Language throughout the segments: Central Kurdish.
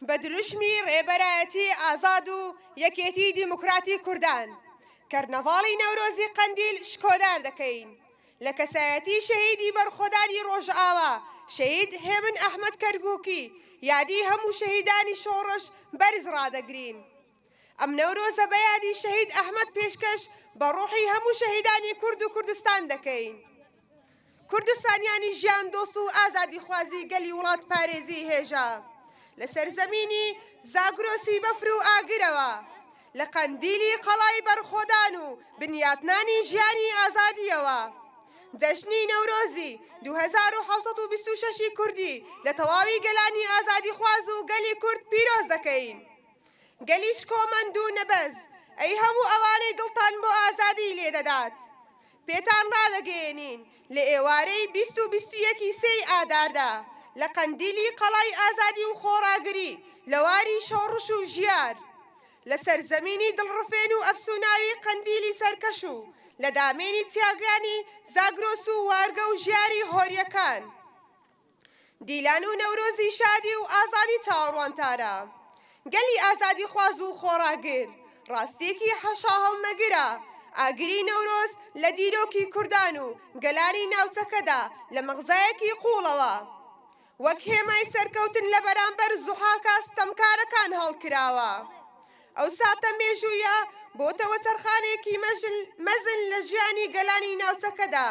بە دروشمی ڕێبەرایەتی ئازاد و یەکێتی دیموکراتی کوردان کەرنەڤاڵی نەورۆزی قەندیل شکۆدار دەکەین لە کەسایەتی شەهیدی بەرخۆدانی ڕۆژئاوا شەهید هێمن ئەحمەد کەرگووکی یادی هەموو شەهیدانی شۆڕش بەرز ڕادەگرین. ئەم نەورۆزە بە یادی شەهید ئەحمەد پێشکەش بە ڕۆحی هەموو شەهیدانی کورد و کوردستان دەکەین. کوردستانیانی ژیان دۆست و ئازادی خوازی گەلی وڵات پارێزی هێژە لە سەرزەمینی زاگرۆسی بەفر و ئاگرەوە لە قەندیلی قەڵای بەرخۆدان و بنیاتنانی ژیانی ئازادیەوە جەژنی نەورۆزی 2726 کوردی لە تەواوی گەلانی ئازادی خواز و گەلی کورد پیرۆز دەکەین. گەلیش کۆمەند و نەبەز ئەی هەموو ئەوانەی دڵتان بۆ ئازادی لێدەدات پێتان ڕادەگەێنین لە ئێوارەی 2021 سێی ئاداردا لە قەندیلی قەڵای ئازادی و خۆڕاگری لە واری شۆڕش و ژیار لە سەرزەمینی دڵڕفێن و ئەفسوناوی قەندیلی سەرکەش و لە دامێنی چیاگرانی زاگرۆس و وارگە و ژیاری هۆریەکان دیلان و نەورۆزی شادی و ئازادی چاوەڕوانتارە گەلی ئازادی خواز و خۆڕاگر ڕاستیەکی حەشا هەڵنەگرە ئاگری نەورۆز لە دیرۆکی کوردان و گەلانی ناوچەکەدا لە مەغزایەکی قوڵەوە وەک هێمای سەرکەوتن لە بەرامبەر زوحاکە ستەمکارەکان هەڵکراوە. ئەو ساتە مێژوویە بۆتەوە چەرخانێکی مەزن لە ژیانی گەلانی ناوچەکەدا.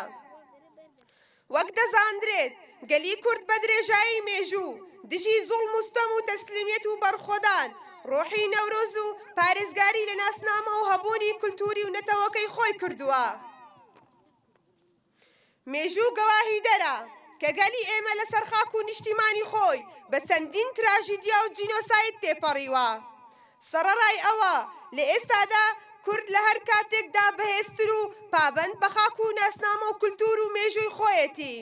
وەک دەزاندرێت گەلی کورد بە درێژایی مێژوو دژی زوڵم و ستەم و تەسلیمیەت و بەرخۆدان ڕۆحی نەورۆز و پارێزگاری لە ناسنامە و هەبوونی کولتوری و نەتەوەکەی خۆی کردووە. مێژوو گەواهی دەرە کە گەلی ئێمە لەسەر خاک و نیشتیمانی خۆی بە چەندین تراژیدیا و جینۆساید تێپەڕیوە. سەرەڕای ئەوە لە ئێستادا کورد لە هەر کاتێکدا بەهێزتر و پابەند بە خاک و ناسنامە و کولتور و مێژووی خۆیەتی.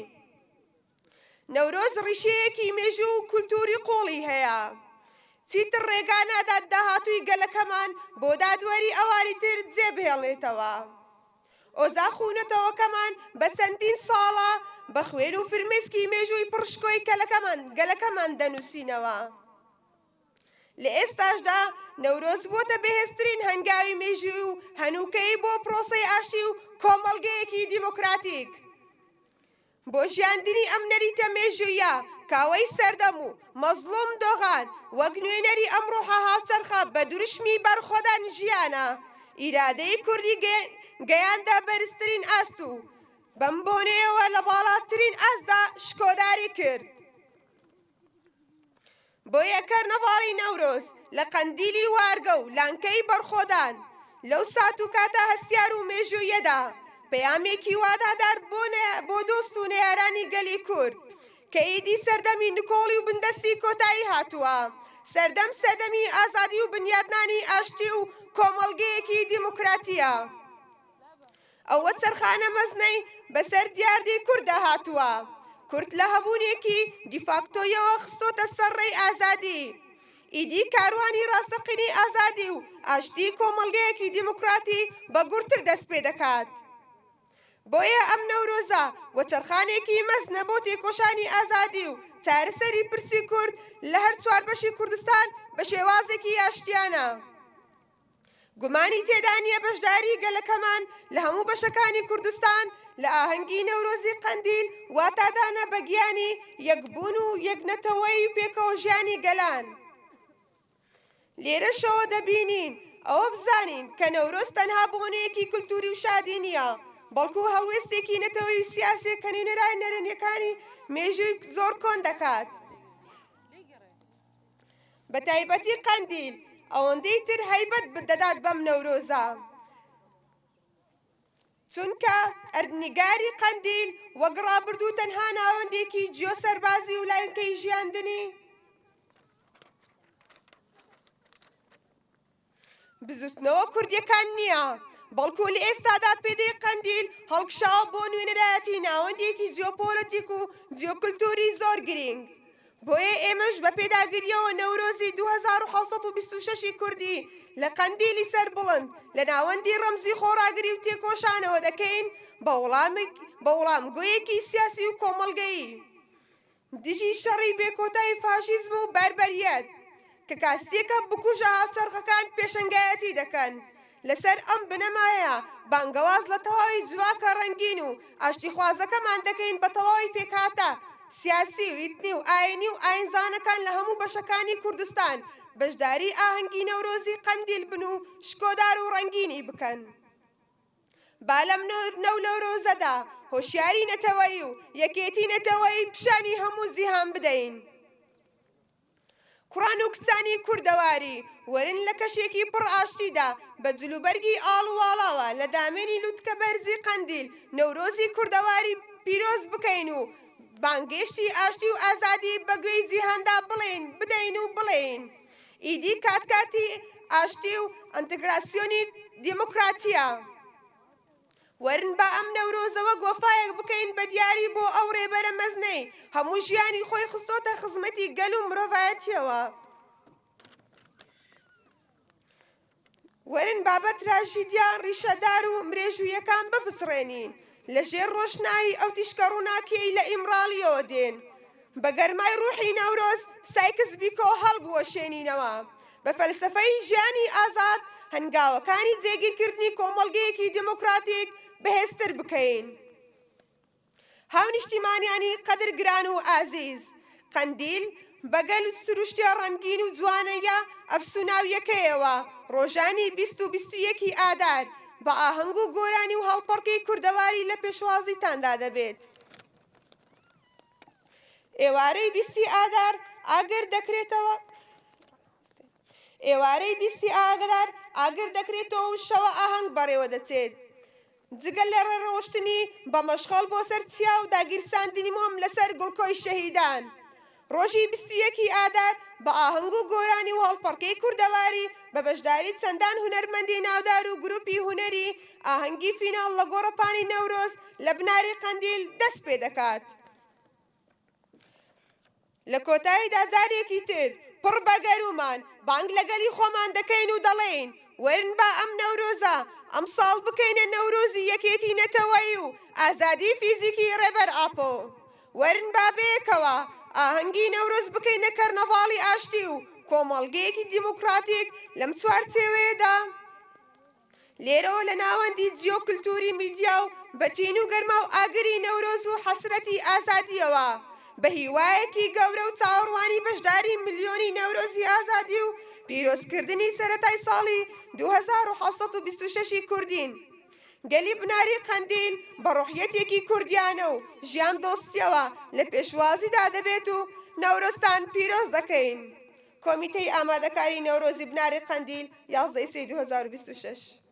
نەورۆز ڕیشەیەکی مێژوو و کولتوری قوڵی هەیە. چیتر ڕێگا نادات داهاتووی گەلەکەمان بۆ دادوەری ئەوانی تر جێبهێڵێتەوە. ئۆزا خوونەتەوەکەمان بە چەندین ساڵە بە خوێن و فرمێسکی مێژووی پڕشکۆی گەلەکەمان دەنووسینەوە. لە ئێستاشدا نەورۆز بۆتە بەهێزترین هەنگاوی مێژووی و هەنووکەی بۆ پرۆسەی ئاشتی و کۆمەڵگەیەکی دیموکراتیک. بۆ ژیاندنی ئەم نەریتە مێژوویە کاوەی سەردەم و مەزلوم دۆغان وەک نوێنەری ئەم ڕۆحە هاوچەرخە بە دروشمی بەرخۆدان ژیانە ئیرادەی کوردی گەیاندا بەرزترین ئاست و بەم بۆنەیەوە لە باڵاترین ئاستدا شکۆداری کرد. بۆیە کەرنەڤاڵی نەورۆز لە قەندیلی وارگە و لانکەی بەرخۆدان لەو سات و کاتە هەستیار و مێژوویەدا پەیامێکی وادادار بۆ دۆست و نەیارانی گەلی کورد کە ئیدی سەردەمی نکۆڵی و بندەستی کۆتایی هاتووە سەردەمی ئازادی و بنیاتنانی ئاشتی و کۆمەڵگەیەکی دیموکراتیە. ئەوە چەرخانە مەزنەی بەسەر دیاردی کوردە هاتووە. کورد لە هەبوونێکی دیفاکتۆیەوە خستۆتە سەرڕێی ئازادی. ئیدی کاروانی ڕاستەقینی ئازادی و ئاشتی کۆمەڵگەیەکی دیموکراتی بە گورتر دەست پێ دەکات. بۆیە ئەم نەورۆزە وە چەرخانێکی مەزنە بۆ تێکۆشانی ئازادی و چارەسەری پرسی کورد لە هەر چوار بەشی کوردستان بە شێوازێکی ئاشتیانە. گومانی تێدا نییە بەشداری گەلەکەمان لە هەموو بەشەکانی کوردستان لە ئاهەنگی نەورۆزی قەندیل واتادانە بە گیانی یەکبوون و یەکنەتەوەی پێکەوە ژیانی گەلان. لێرەشەوە دەبینین ئەوە بزانین کە نەورۆز تەنها بۆنەیەکی کولتوری و شادی نییە بەڵکو هەڵوێستێکی نەتەوەی سیاسێک کە نوێنەرانی نەرێنیەکانی مێژووی زۆر کۆن دەکات. بە تایبەتی قەندیل ئەوەندەی تر هەیبەت دەدات بەم نەورۆزە چونکە ئەرنیگاری قەندیل وەک ڕابردوو تەنها ناوەندێکی جیۆسەربازی و لایەنکەی ژیاندنی بزوتنەوە کوردیەکان نییە بەڵکو لە ئێستادا پێدەی قەندیل هەڵکشاوە بۆ نوێنەرایەتی ناوەندێکی جیۆپۆلۆتیک و جیۆکولتوری زۆر گرنگ. بۆیە ئێمەش بە پێداگریەوە نەورۆزی 2726 کوردی لە قەندیلی سەر بڵند لە ناوەندی ڕەمزی خۆڕاگری و تێکۆشانەوە دەکەین بە وەڵامگۆیەکی سیاسی و کۆمەڵگەیی دژی شەڕی بێکۆتای فاشیزم و بەربەریەت کە کاسیەکە بکوژە هاوچەرخەکان پێشەنگایەتی دەکەن. لەسەر ئەم بنەمایە بانگەواز لە تەواوی جوواکە ڕەنگین و ئاشتیخوازەکەمان دەکەین بە تەواوی پێکهاتە سیاسی و ئیتنی و ئاینی و ئاینزانەکان لە هەموو بەشەکانی کوردستان بەشداری ئاهەنگی نەورۆزی قەندیل بن و شکۆدار و ڕەنگینی بکەن. با لەم نەورۆزەدا هۆشیاری نەتەوەیی و یەکێتی نەتەوەیی پیشانی هەموو زیهان بدەین. کوڕان و کچانی کوردەواری وەرن لە کەشێکی پڕ ئاشتیدا بە جلوبەرگی ئاڵواڵاوە لە دامێنی لووتکە بەرزی قەندیل نەورۆزی کوردەواری پیرۆز بکەین و بانگێشتی ئاشتی و ئازادی بەگوێی جیهاندا بدەین و بڵێین. ئیدی کاتکاتی ئاشتی و ئەنتگراسیۆنی دیموکراتیە. وەرن بە ئەم نەورۆزەوە گۆفایەک بکەین بە دیاری بۆ ئەو ڕێبەرە مەزنەی هەموو ژیانی خۆی خستۆتە خزمەتی گەل و مرۆڤایەتیەوە. وەرن بابەت ڕاژیدیان ڕیشەدار و مرێژوویەکان بپچڕێنین لە ژێر ڕۆشنایی ئەو تیشکە ڕووناکیەی لە ئیمڕاڵیەوە دێن. بە گەرمای ڕوحی نەورۆز سایکس بیکۆ هەڵبوەشێنینەوە بە فەلسەفەی ژیانی ئازاد هەنگاوەکانی جێگیرکردنی کۆمەڵگەیەکی دیموکراتیک بەهێزتر بکەین. هاونیشتیمانیانی قەدرگران و ئازیز، قەندیل بەگەل سروشتە ڕەنگین و جوانەیە ئەفسوناویەکەیەوە ڕۆژانی 20 ئادار بە ئاهەنگ و گۆرانی و هەڵپەڕکەی کوردەواری لە پێشوازیتاندا دەبێت. ئێوارەی 20 ئادار ئاگر دەکرێتەوە و شەوە ئاهەنگ بەڕێوە دەچێت. جگەل لە ڕێڕۆشتنی بە مەشخەڵ بۆ سەر چیا و داگیرساندنی مۆم لەسەر گوڵکۆی شەهیدان. ڕۆژی 21 ئادار بە ئاهەنگ و گۆرانی و هەڵپەڕکەی کوردەواری بە بەشداری چەندان هونەرمەندی ناودار و گروپی هونەری ئاهەنگی فیناڵ لە گۆڕەپانی نەورۆز لە بناری قەندیل دەست پێ دەکات. لە کۆتاییدا جارێکی تر پڕ بەگەرومان بانگ لەگەلی خۆمان دەکەین و دەڵێین وەرن با ئەم نەورۆزە ئەمساڵ بکەینە نەورۆزی یەکێتی نەتەوەیی و ئازادی فیزیکی ڕێبەر ئاپۆ. وەرن با بەیەکەوە ئاهەنگی نەورۆز بکەینە کەرنەڤاڵی ئاشتی و کۆمەڵگەیەکی دیموکراتیک لەم چوارچێوەیەدا. لێرەوە لە ناوەندی جیۆکلتوری میدیا و بەتین و گەرما و ئاگری نەورۆز و حەسرەتی ئازادیەوە بە هیوایەکی گەورە و چاوەڕوانی بەشداری ملیۆنی نەورۆزی ئازادی و پیرۆزکردنی سەرەتای ساڵی 2726 کوردین. گەلی بناری قەندیل بە ڕۆحیەتێکی کوردیانە و ژیان دۆستیەوە لە پێشوازیدا دەبێت و نەورۆزتان پیرۆز دەکەین. کۆمیتەی ئامادەکاری نەورۆزی بناری قەندیل 11 2026